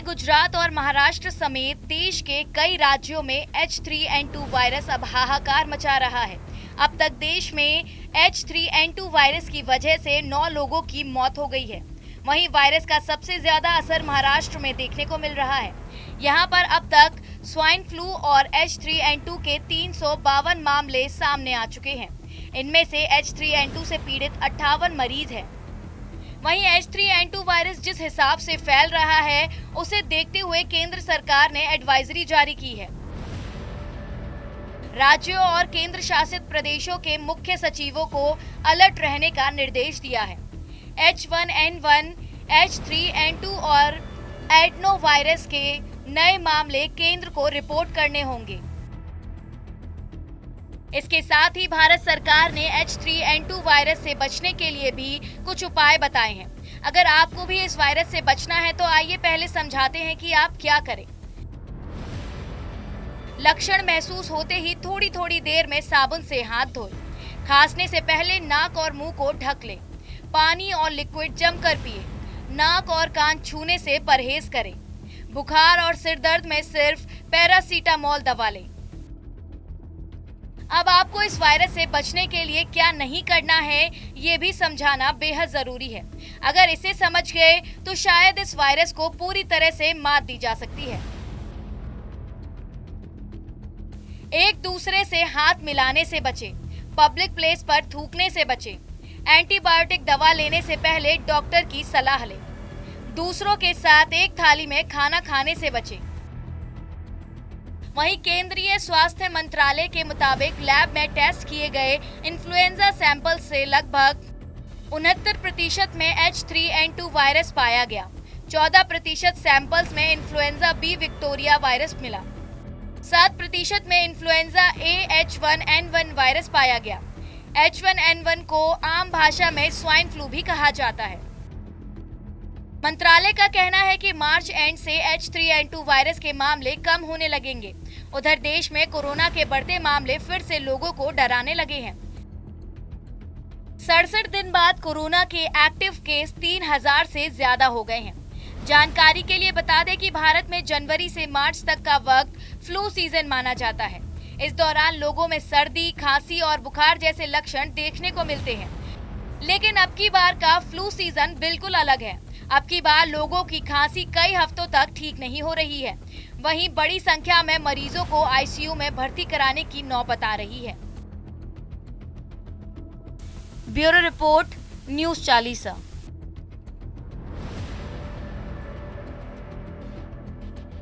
गुजरात और महाराष्ट्र समेत देश के कई राज्यों में H3N2 वायरस अब हाहाकार मचा रहा है। अब तक देश में H3N2 वायरस की वजह से 9 लोगों की मौत हो गई है। वहीं वायरस का सबसे ज्यादा असर महाराष्ट्र में देखने को मिल रहा है। यहां पर अब तक स्वाइन फ्लू और H3N2 के 352 मामले सामने आ चुके हैं। इनमें से H3N2 से पीड़ित 58 मरीज हैं। वहीं H3N2 वायरस जिस हिसाब से फैल रहा है, उसे देखते हुए केंद्र सरकार ने एडवाइजरी जारी की है। राज्यों और केंद्र शासित प्रदेशों के मुख्य सचिवों को अलर्ट रहने का निर्देश दिया है। H1N1, H3N2 और एडनो वायरस के नए मामले केंद्र को रिपोर्ट करने होंगे। इसके साथ ही भारत सरकार ने H3N2 वायरस से बचने के लिए भी कुछ उपाय बताए हैं। अगर आपको भी इस वायरस से बचना है तो आइए पहले समझाते हैं कि आप क्या करें। लक्षण महसूस होते ही थोड़ी थोड़ी देर में साबुन से हाथ धोएं। खांसने से पहले नाक और मुंह को ढक लें। पानी और लिक्विड जमकर पिए। नाक और कान छूने से परहेज करें। बुखार और सिर दर्द में सिर्फ पैरासीटामोल दवा लें। अब आपको इस वायरस से बचने के लिए क्या नहीं करना है, ये भी समझाना बेहद जरूरी है। अगर इसे समझ गए तो शायद इस वायरस को पूरी तरह से मात दी जा सकती है। एक दूसरे से हाथ मिलाने से बचें। पब्लिक प्लेस पर थूकने से बचें। एंटीबायोटिक दवा लेने से पहले डॉक्टर की सलाह लें। दूसरों के साथ एक थाली में खाना खाने से बचें। वहीं केंद्रीय स्वास्थ्य मंत्रालय के मुताबिक लैब में टेस्ट किए गए इन्फ्लुएंजा सैंपल से लगभग 69% में H3N2 वायरस पाया गया। 14% सैंपल्स में इन्फ्लुएंजा बी विक्टोरिया वायरस मिला। 7% में इन्फ्लुएंजा ए H1N1 वायरस पाया गया। H1N1 को आम भाषा में स्वाइन फ्लू भी कहा जाता है। मंत्रालय का कहना है कि मार्च एंड से H3N2 वायरस के मामले कम होने लगेंगे। उधर देश में कोरोना के बढ़ते मामले फिर से लोगों को डराने लगे हैं। 67 दिन बाद कोरोना के एक्टिव केस 3000 से ज्यादा हो गए हैं। जानकारी के लिए बता दें कि भारत में जनवरी से मार्च तक का वक्त फ्लू सीजन माना जाता है। इस दौरान लोगों में सर्दी, खांसी और बुखार जैसे लक्षण देखने को मिलते हैं। लेकिन अब की बार का फ्लू सीजन बिल्कुल अलग है। अब की बार लोगों की खांसी कई हफ्तों तक ठीक नहीं हो रही है। वहीं बड़ी संख्या में मरीजों को आईसीयू में भर्ती कराने की नौबत आ रही है। Bureau report, news 40।